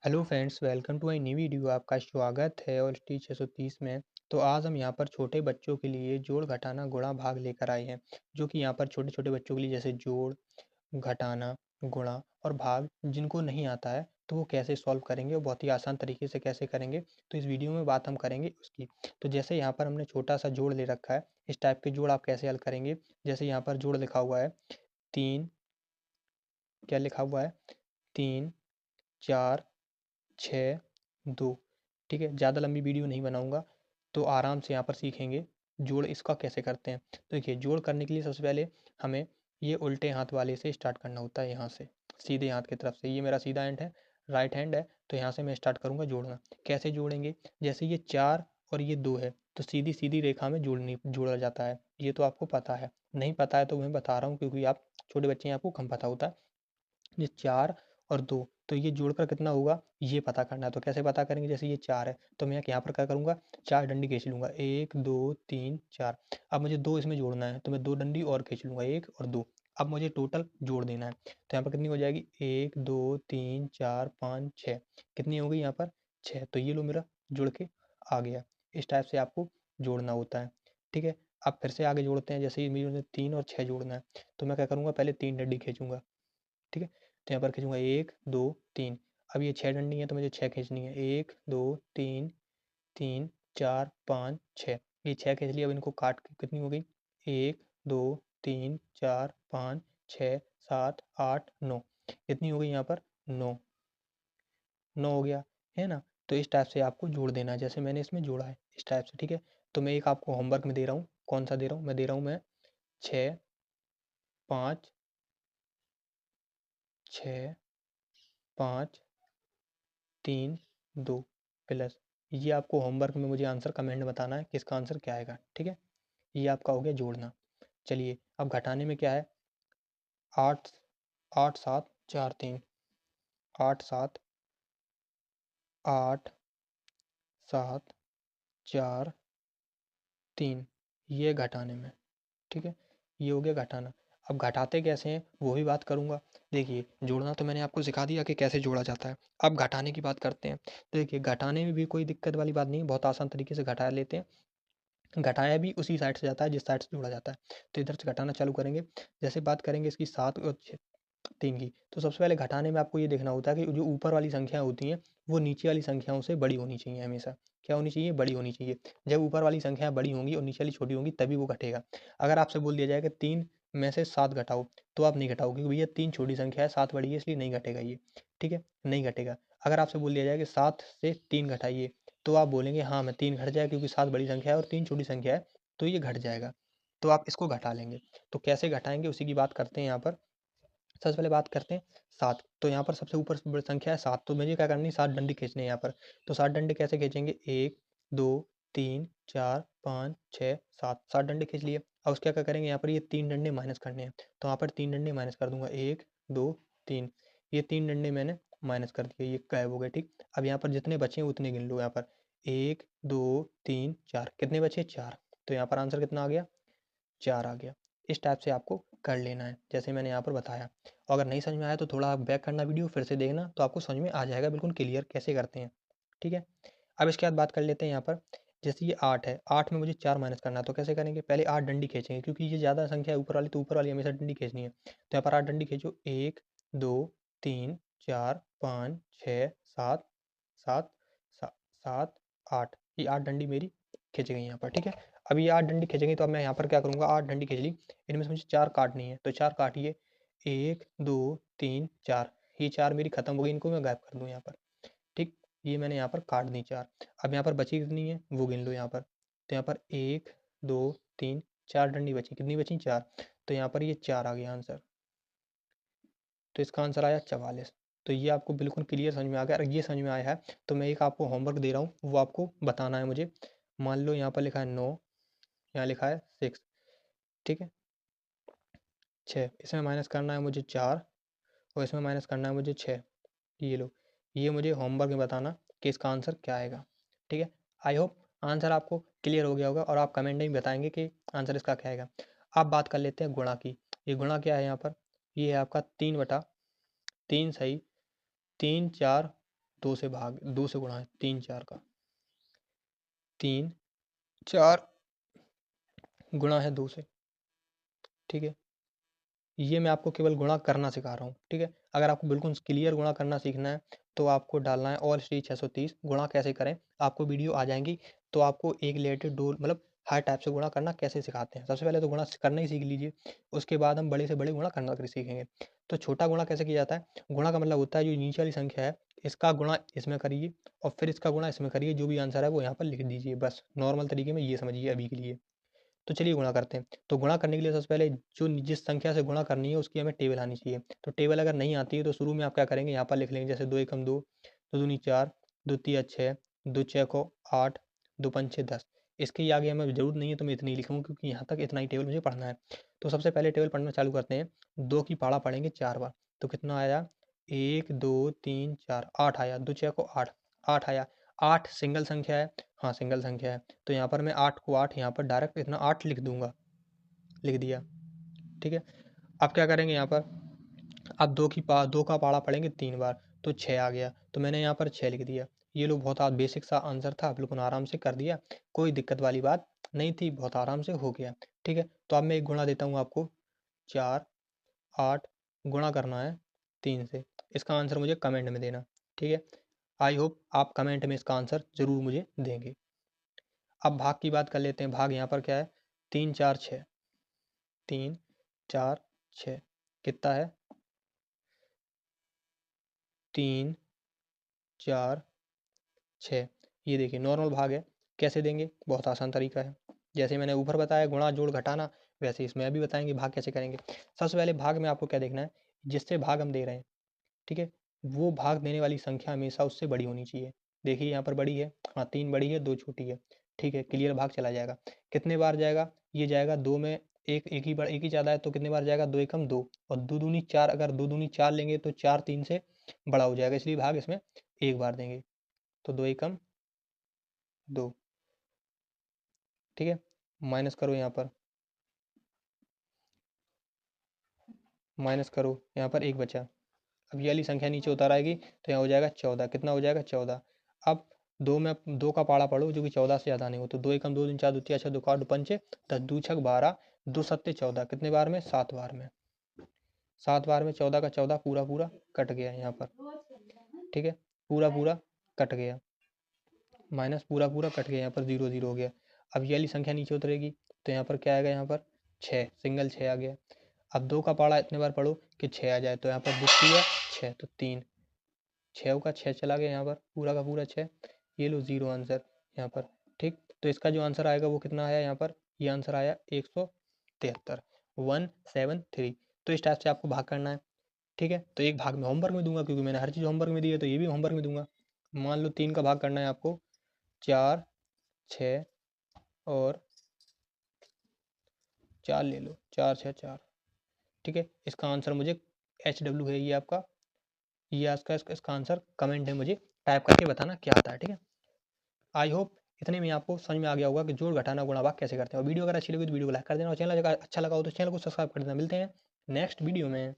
Hello friends, welcome to my new video. आपका स्वागत है और टी 630 में। तो आज हम यहाँ पर छोटे बच्चों के लिए जोड़ घटाना गुणा भाग लेकर आए हैं, जो कि यहाँ पर छोटे-छोटे बच्चों के लिए जैसे जोड़, घटाना, गुणा और भाग जिनको नहीं आता है, तो वो कैसे सॉल्व करेंगे और बहुत ही आसान तरीके से कैसे करेंगे, तो इस वीडियो में बात हम करेंगे उसकी। तो जैसे यहाँ पर हमने छोटा-सा जोड़ ले रखा है, इस टाइप के जोड़ आप कैसे हल करेंगे? जैसे यहाँ पर जोड़ लिखा हुआ है 3, क्या लिखा हुआ है? 3, 4, 6, 2, ठीक है? ज़्यादा लंबी वीडियो नहीं बनाऊँगा, तो आराम से यहाँ पर सीखेंगे जोड़ इसका कैसे करते हैं। तो देखिए, जोड़ करने के लिए सबसे पहले हमें ये उल्टे हाथ वाले से स्टार्ट करना होता है, यहाँ से, सीधे हाथ की तरफ से। ये मेरा सीधा हैंड है, राइट हैंड है, तो यहाँ से मैं स्टार्ट करूँगा जोड़ना। कैसे जोड़ेंगे? जैसे ये 4 और ये 2 है, तो सीधी-सीधी रेखा में जोड़ा जाता है। ये तो आपको पता है, नहीं पता है तो मैं बता रहा हूँ क्योंकि आप छोटे बच्चे हैं, आपको कम पता होता है। ये 4 और 2 तो ये जोड़कर कितना होगा ये पता करना है। तो कैसे पता करेंगे? जैसे ये 4 है तो मैं यहाँ पर क्या करूँगा 4 डंडी खींच लूँगा 1 2 3 4। अब मुझे 2 इसमें जोड़ना है तो मैं 2 डंडी और खींच लूँगा 1 और 2। अब मुझे टोटल जोड़ देना है तो यहाँ पर कितनी हो जाएगी 1 2 3 4 5 6 कितनी हो गई यहाँ पर 6। तो ये लो मेरा जुड़ के आ गया। इस टाइप से आपको जोड़ना होता है, ठीक है? अब फिर से आगे जोड़ते हैं। जैसे ये मुझे 3 और 6 जोड़ना है तो मैं क्या करूँगा पहले 3 डंडी खींचूँगा, ठीक है? तो यहाँ पर खींचूँगा 1 2 3। अब ये 6 डंडी है तो मुझे 6 खींचनी है 1 2 3 3 4 5 6। ये 6 खींच लिया। अब इनको काट के कितनी हो गई 1 2 3 4 5 6 7 8 9। कितनी हो गई यहाँ पर 9। 9 हो गया, है ना? तो इस टाइप से आपको जोड़ देना है जैसे मैंने इसमें जोड़ा है इस टाइप से, ठीक है? तो मैं एक आपको होमवर्क में दे रहा हूँ, कौन-सा दे रहा हूँ? मैं दे रहा हूँ मैं 6 5 6 5 3 2 प्लस ये आपको होमवर्क में मुझे आंसर कमेंट में बताना है कि इसका आंसर क्या आएगा, ठीक है? ये आपका हो गया जोड़ना। चलिए अब घटाने में क्या है 8 8 7 4 3 8 7 8 7 4 3 ये घटाने में, ठीक है? ये हो गया घटाना। अब घटाते कैसे हैं वो भी बात करूँगा। देखिए जोड़ना तो मैंने आपको सिखा दिया कि कैसे जोड़ा जाता है। अब घटाने की बात करते हैं। तो देखिए घटाने में भी कोई दिक्कत वाली बात नहीं है, बहुत आसान तरीके से घटा लेते हैं। घटाया भी उसी साइड से जाता है जिस साइड से जोड़ा जाता है। तो इधर से घटाना चालू करेंगे। जैसे बात करेंगे इसकी 7 और 3 की, तो सबसे पहले घटाने में आपको ये देखना होता है कि जो ऊपर वाली संख्या होती हैं, वो नीचे वाली संख्याओं से बड़ी होनी चाहिए हमेशा। क्या होनी चाहिए? बड़ी होनी चाहिए। जब ऊपर वाली संख्या बड़ी होंगी और नीचे वाली छोटी होंगी तभी वो घटेगा। अगर आपसे बोल दिया जाए कि 3 में से 7 घटाओ, तो आप नहीं घटाओगे क्योंकि भैया 3 छोटी संख्या है, 7 बड़ी है इसलिए नहीं घटेगा ये, ठीक है? नहीं घटेगा। अगर आपसे बोल दिया जाए कि 7 से 3 घटाइए, तो आप बोलेंगे हाँ, मैं 3 घट जाए क्योंकि 7 बड़ी संख्या है और 3 छोटी संख्या है, तो ये घट जाएगा। तो आप इसको घटा लेंगे। तो कैसे घटाएँगे उसी की बात करते हैं यहाँ पर। सबसे पहले बात करते हैं 7। तो यहाँ पर सबसे ऊपर बड़ी संख्या है 7, तो मुझे क्या करनी है 7 डंडी खींचनी है यहाँ पर। तो 7 डंडे कैसे खींचेंगे 1 2 3 4 5 6 7 7 डंडे खींच लिए। अब उसके क्या करेंगे यहाँ पर ये 3 डंडे माइनस करने हैं। तो यहाँ पर 3 डंडे माइनस कर दूँगा 1 2 3। ये 3 डंडे मैंने माइनस कर दिए, ये गायब हो गए, ठीक। अब यहाँ पर जितने बचे हैं उतने गिन लो यहाँ पर 1 2 3 4 कितने बचे 4। तो यहाँ पर आंसर कितना आ गया 4 आ गया। इस टाइप से आपको कर लेना है, जैसे मैंने यहाँ पर बताया। और अगर नहीं समझ में आया तो थोड़ा आप बैक करना वीडियो, फिर से देखना तो आपको समझ में आ जाएगा बिल्कुल क्लियर कैसे करते हैं, ठीक है? अब इसके बाद बात कर लेते हैं यहाँ पर, जैसे ये 8 है, 8 में मुझे 4 माइनस करना है, तो कैसे करेंगे? पहले 8 डंडी खींचेंगे क्योंकि ये ज़्यादा संख्या है ऊपर वाली, तो ऊपर वाली हमेशा डंडी खींचनी है। तो यहाँ पर 8 डंडी खींचो 1 2 3 4 5 6 7 7 7 8। ये 8 डंडी मेरी खिंच गई यहाँ पर, ठीक है? अब ये 8 डंडी खिंच गई तो अब मैं यहाँ पर क्या करूँगा 8 डंडी खींच ली, इनमें से मुझे 4 काटनी है, तो 4 काटिए 1 2 3 4। ये 4 मेरी खत्म हो गई, इनको मैं गायब कर दूँ यहाँ पर, ठीक? ये मैंने यहाँ पर काट दी 4। अब यहाँ पर बची कितनी है वो गिन लो यहाँ पर। तो यहाँ पर 1 2 3 4 डंडी बची, कितनी बची 4। तो यहाँ पर ये 4 आ गया आंसर। तो इसका आंसर आया 44। तो ये आपको बिल्कुल क्लियर समझ में आ गया। अगर ये समझ में आया है तो मैं एक आपको होमवर्क दे रहा हूँ, वो आपको बताना है मुझे। मान लो यहाँ पर लिखा है 9, यहाँ लिखा है 6, ठीक है? 6 इसमें माइनस करना है मुझे 4 और इसमें माइनस करना है मुझे 6। ये लो, ये मुझे होमवर्क में बताना कि इसका आंसर क्या आएगा, ठीक है? आई होप आंसर आपको क्लियर हो गया होगा और आप कमेंट में भी बताएँगे कि आंसर इसका क्या आएगा। अब बात कर लेते हैं गुणा की। ये गुणा क्या है यहाँ पर? ये है आपका 3/3 सही 3 4 2 से भाग 2 से गुणा है 3 4 का 3 4 गुणा है 2 से, ठीक है। ये मैं आपको केवल गुणा करना सिखा रहा हूँ, ठीक है। अगर आपको बिल्कुल क्लियर गुणा करना सीखना है तो आपको डालना है ऑल श्री 630 गुणा कैसे करें, आपको वीडियो आ जाएंगी। तो आपको एक रिलेटेड डोल मतलब हर टाइप से गुणा करना कैसे सिखाते हैं। सबसे पहले तो गुणा करना ही सीख लीजिए, उसके बाद हम बड़े से बड़े गुणा करना सीखेंगे। तो छोटा गुणा कैसे किया जाता है, गुणा का मतलब होता है जो नीचे वाली संख्या है इसका गुणा इसमें करिए और फिर इसका गुणा इसमें करिए, जो भी आंसर है वो यहाँ पर लिख दीजिए। बस नॉर्मल तरीके में ये समझिए अभी के लिए। तो चलिए गुणा करते हैं। तो गुणा करने के लिए सबसे पहले जो जिस संख्या से गुणा करनी है उसकी हमें टेबल आनी चाहिए। तो टेबल अगर नहीं आती है तो शुरू में आप क्या करेंगे, यहाँ पर लिख लेंगे जैसे 2 एकम 2, 2 दूनी 4, 2 तिया 6, 2 छः को 8, 2 पंचे 10। इसके आगे हमें ज़रूरत नहीं है तो मैं इतनी ही लिखूँगा क्योंकि यहाँ तक इतना ही टेबल मुझे पढ़ना है। तो सबसे पहले टेबल पढ़ना चालू करते हैं। 2 की पाड़ा पढ़ेंगे 4 बार, तो कितना आया 1 2 3 4 8 आया। 2 छः को 8, 8 आया। 8 सिंगल संख्या है, हाँ सिंगल संख्या है, तो यहाँ पर मैं 8 को 8 यहाँ पर डायरेक्ट इतना 8 लिख दूंगा, लिख दिया, ठीक है। अब क्या करेंगे यहाँ पर, अब 2 का पाड़ा पढ़ेंगे 3 बार, तो 6 आ गया, तो मैंने यहाँ पर 6 लिख दिया। ये लो बहुत बेसिक सा आंसर था, बिल्कुल आराम से कर दिया, कोई दिक्कत वाली बात नहीं थी, बहुत आराम से हो गया, ठीक है। तो अब मैं एक गुणा देता हूँ आपको, 4 8 गुणा करना है 3 से। इसका आंसर मुझे कमेंट में देना, ठीक है। आई होप आप कमेंट में इसका आंसर ज़रूर मुझे देंगे। अब भाग की बात कर लेते हैं। भाग यहाँ पर क्या है, 3 4 6, 3 4 6 कितना है 3 4 6। ये देखिए नॉर्मल भाग है। कैसे देंगे, बहुत आसान तरीका है। जैसे मैंने ऊपर बताया गुणा जोड़ घटाना, वैसे इसमें भी बताएंगे भाग कैसे करेंगे। सबसे पहले भाग में आपको क्या देखना है, जिससे भाग हम दे रहे हैं, ठीक है, वो भाग देने वाली संख्या हमेशा उससे बड़ी होनी चाहिए। देखिए यहाँ पर बड़ी है, हाँ 3 बड़ी है 2 छोटी है, ठीक है, क्लियर भाग चला जाएगा। कितने बार जाएगा, ये जाएगा 2 में एक ही ज़्यादा है तो कितने बार जाएगा, 2 एकम 2, और 2 दूनी 4, अगर 2 दूनी 4 लेंगे तो 4 3 से बड़ा हो जाएगा, इसलिए भाग इसमें एक बार देंगे। तो 2 एकम 2, ठीक है। माइनस करो यहाँ पर, माइनस करो यहाँ पर 1 बचा। अब ये वाली संख्या नीचे उतर आएगी तो यहाँ हो जाएगा 14, कितना हो जाएगा 14। अब 2 में 2 का पाड़ा पढ़ो जो कि 14 से ज़्यादा नहीं हो, तो 2 एकम 2 दूनी 4, 2 तिया 6, 2 का 2 पंचे 10, 2 छक 12, 2 सत्ते 14, कितने बार में 7 बार में। 7 बार में 14 का 14 पूरा पूरा कट गया यहाँ पर, ठीक है, पूरा पूरा कट गया, माइनस पूरा पूरा कट गया, यहाँ पर 0 0 हो गया। अब ये वाली संख्या नीचे उतरेगी तो यहाँ पर क्या आएगा, यहाँ पर 6, सिंगल 6 आ गया। अब 2 का पाड़ा इतने बार पढ़ो कि 6 आ जाए, तो यहाँ पर 2 तिया 6, तो 3, 6 का 6 चला गया यहाँ पर, पूरा का पूरा 6। ये लो 0 आंसर यहाँ पर, ठीक। तो इसका जो आंसर आएगा वो कितना आया यहाँ पर, ये आंसर आया 173, 173। तो इस टाइप से आपको भाग करना है, ठीक है। तो एक भाग में होमवर्क में दूंगा क्योंकि मैंने हर चीज़ होमवर्क में दी है, तो ये भी होमवर्क में दूंगा। मान लो 3 का भाग करना है आपको, 4 6 और 4 ले लो, 4 6 4, ठीक है। इसका आंसर मुझे HW है ये आपका, ये इसका आंसर कमेंट में मुझे टाइप करके बताना क्या आता है, ठीक है। आई होप इतने में आपको समझ में आ गया होगा कि जोड़ घटाना गुणा भाग कैसे करते हैं। और वीडियो अगर अच्छी लगी तो वीडियो को लाइक कर देना, और चैनल अगर अच्छा लगा हो तो चैनल को सब्सक्राइब कर देना। मिलते हैं नेक्स्ट वीडियो में।